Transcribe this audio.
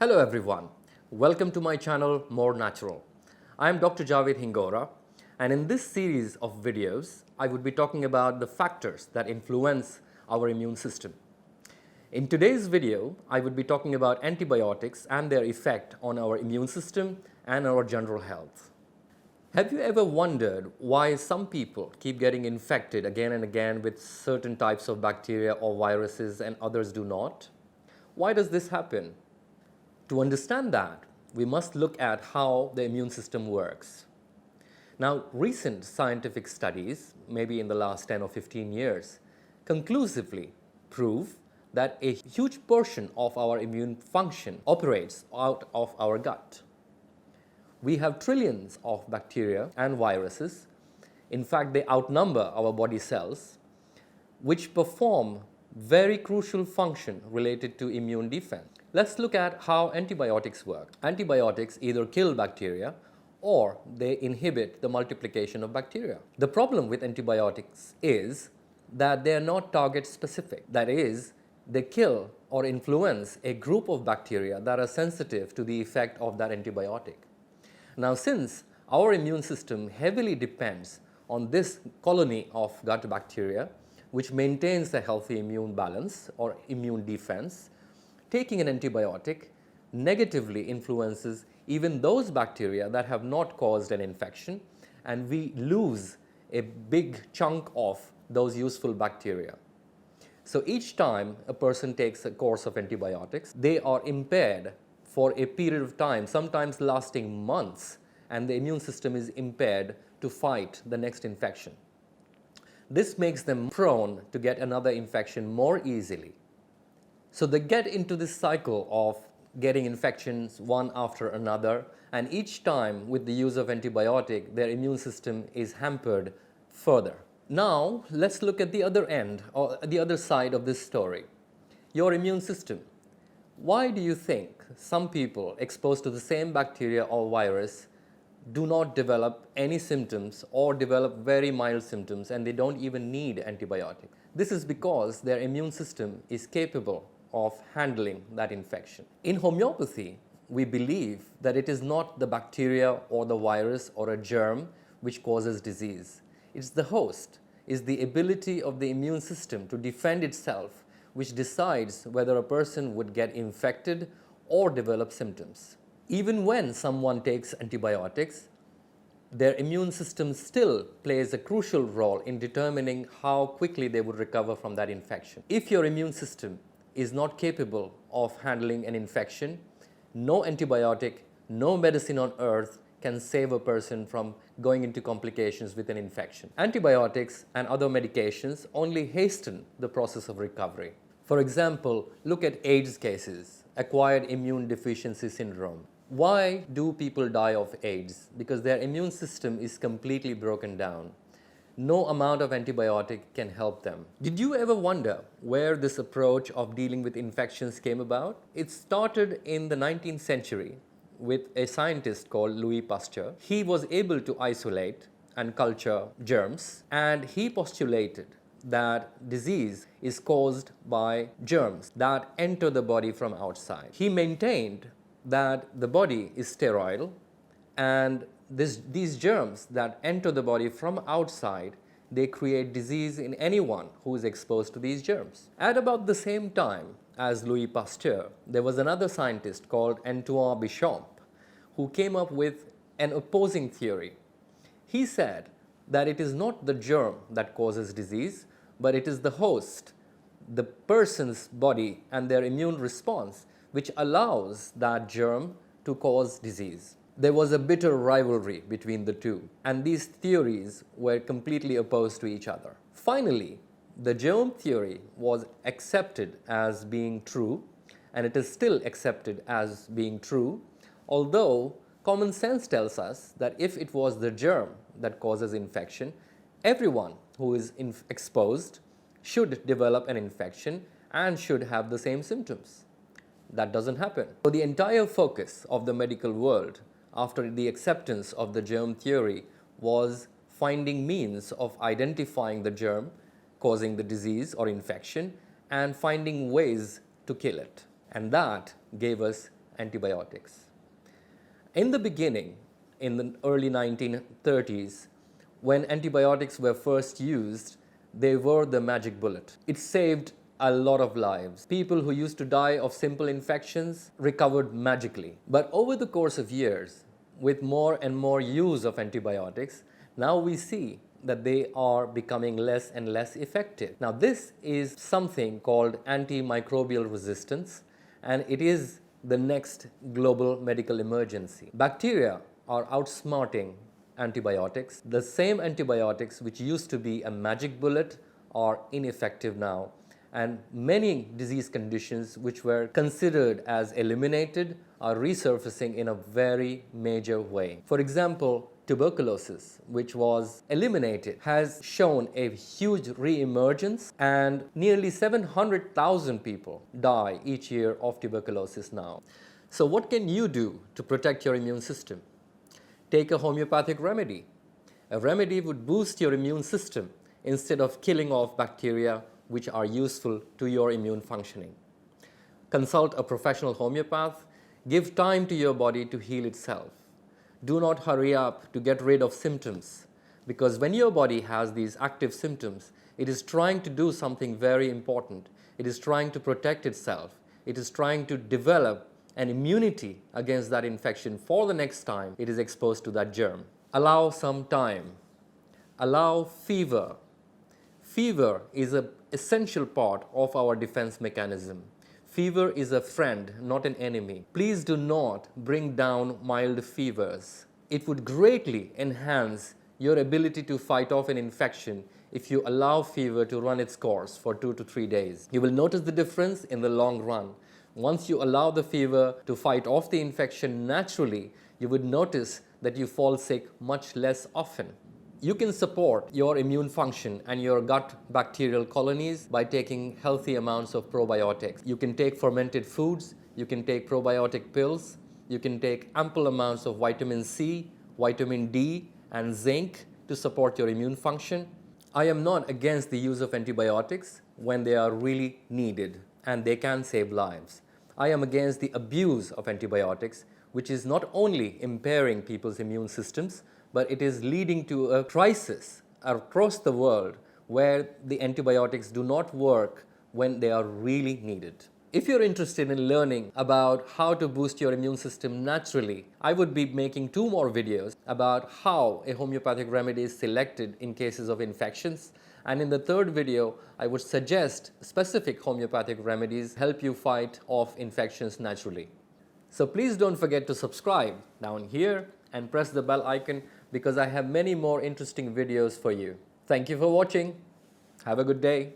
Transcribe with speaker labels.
Speaker 1: Hello everyone, welcome to my channel More Natural. I am Dr. Javed Hingora, and in this series of videos I would be talking about the factors that influence our immune system. In today's video I would be talking about antibiotics and their effect on our immune system and our general health. Have you ever wondered why some people keep getting infected again and again with certain types of bacteria or viruses and others do not? Why does this happen? To understand that, we must look at how the immune system works. Now, recent scientific studies, maybe in the last 10 or 15 years, conclusively prove that a huge portion of our immune function operates out of our gut. We have trillions of bacteria and viruses. In fact, they outnumber our body cells, which perform very crucial function related to immune defense. Let's look at how antibiotics work. Antibiotics either kill bacteria or they inhibit the multiplication of bacteria. The problem with antibiotics is that they are not target specific. That is, they kill or influence a group of bacteria that are sensitive to the effect of that antibiotic. Now, since our immune system heavily depends on this colony of gut bacteria, which maintains a healthy immune balance or immune defense, taking an antibiotic negatively influences even those bacteria that have not caused an infection, and we lose a big chunk of those useful bacteria. So each time a person takes a course of antibiotics, they are impaired for a period of time, sometimes lasting months, and the immune system is impaired to fight the next infection. This makes them prone to get another infection more easily. So they get into this cycle of getting infections one after another, and each time with the use of antibiotic, their immune system is hampered further. Now, let's look at the other end, or the other side of this story. Your immune system. Why do you think some people exposed to the same bacteria or virus do not develop any symptoms or develop very mild symptoms and they don't even need antibiotics? This is because their immune system is capable of handling that infection. In homeopathy, we believe that it is not the bacteria or the virus or a germ which causes disease. It's the host, it's the ability of the immune system to defend itself which decides whether a person would get infected or develop symptoms. Even when someone takes antibiotics, their immune system still plays a crucial role in determining how quickly they would recover from that infection. If your immune system is not capable of handling an infection, no antibiotic, no medicine on earth can save a person from going into complications with an infection. Antibiotics and other medications only hasten the process of recovery. For example, look at AIDS cases, acquired immune deficiency syndrome. Why do people die of AIDS? Because their immune system is completely broken down. No amount of antibiotic can help them. Did you ever wonder where this approach of dealing with infections came about? It started in the 19th century with a scientist called Louis Pasteur. He was able to isolate and culture germs, and he postulated that disease is caused by germs that enter the body from outside. He maintained that the body is sterile, and these germs that enter the body from outside, they create disease in anyone who is exposed to these germs. At about the same time as Louis Pasteur, there was another scientist called Antoine Béchamp who came up with an opposing theory. He said that it is not the germ that causes disease, but it is the host, the person's body and their immune response, which allows that germ to cause disease. There was a bitter rivalry between the two, and these theories were completely opposed to each other. Finally, the germ theory was accepted as being true, and it is still accepted as being true, although common sense tells us that if it was the germ that causes infection, everyone who is exposed should develop an infection and should have the same symptoms. That doesn't happen. So the entire focus of the medical world after the acceptance of the germ theory was finding means of identifying the germ causing the disease or infection and finding ways to kill it. And that gave us antibiotics. In the beginning, in the early 1930s, when antibiotics were first used, they were the magic bullet. It saved a lot of lives. People who used to die of simple infections recovered magically. But over the course of years, with more and more use of antibiotics, now we see that they are becoming less and less effective. Now, this is something called antimicrobial resistance, and it is the next global medical emergency. Bacteria are outsmarting antibiotics. The same antibiotics which used to be a magic bullet are ineffective now, and many disease conditions which were considered as eliminated are resurfacing in a very major way. For example, tuberculosis, which was eliminated, has shown a huge re-emergence, and nearly 700,000 people die each year of tuberculosis now. So what can you do to protect your immune system? Take a homeopathic remedy. A remedy would boost your immune system instead of killing off bacteria which are useful to your immune functioning. Consult a professional homeopath. Give time to your body to heal itself. Do not hurry up to get rid of symptoms, because when your body has these active symptoms, it is trying to do something very important. It is trying to protect itself. It is trying to develop an immunity against that infection for the next time it is exposed to that germ. Allow some time. Allow fever. Fever is an essential part of our defense mechanism. Fever is a friend, not an enemy. Please do not bring down mild fevers. It would greatly enhance your ability to fight off an infection if you allow fever to run its course for 2 to 3 days. You will notice the difference in the long run. Once you allow the fever to fight off the infection naturally, you would notice that you fall sick much less often. You can support your immune function and your gut bacterial colonies by taking healthy amounts of probiotics. You can take fermented foods, you can take probiotic pills, you can take ample amounts of vitamin C, vitamin D, and zinc to support your immune function. I am not against the use of antibiotics when they are really needed and they can save lives. I am against the abuse of antibiotics, which is not only impairing people's immune systems, but it is leading to a crisis across the world where the antibiotics do not work when they are really needed. If you're interested in learning about how to boost your immune system naturally, I would be making 2 more videos about how a homeopathic remedy is selected in cases of infections. And in the 3rd video, I would suggest specific homeopathic remedies help you fight off infections naturally. So please don't forget to subscribe down here and press the bell icon, because I have many more interesting videos for you. Thank you for watching. Have a good day.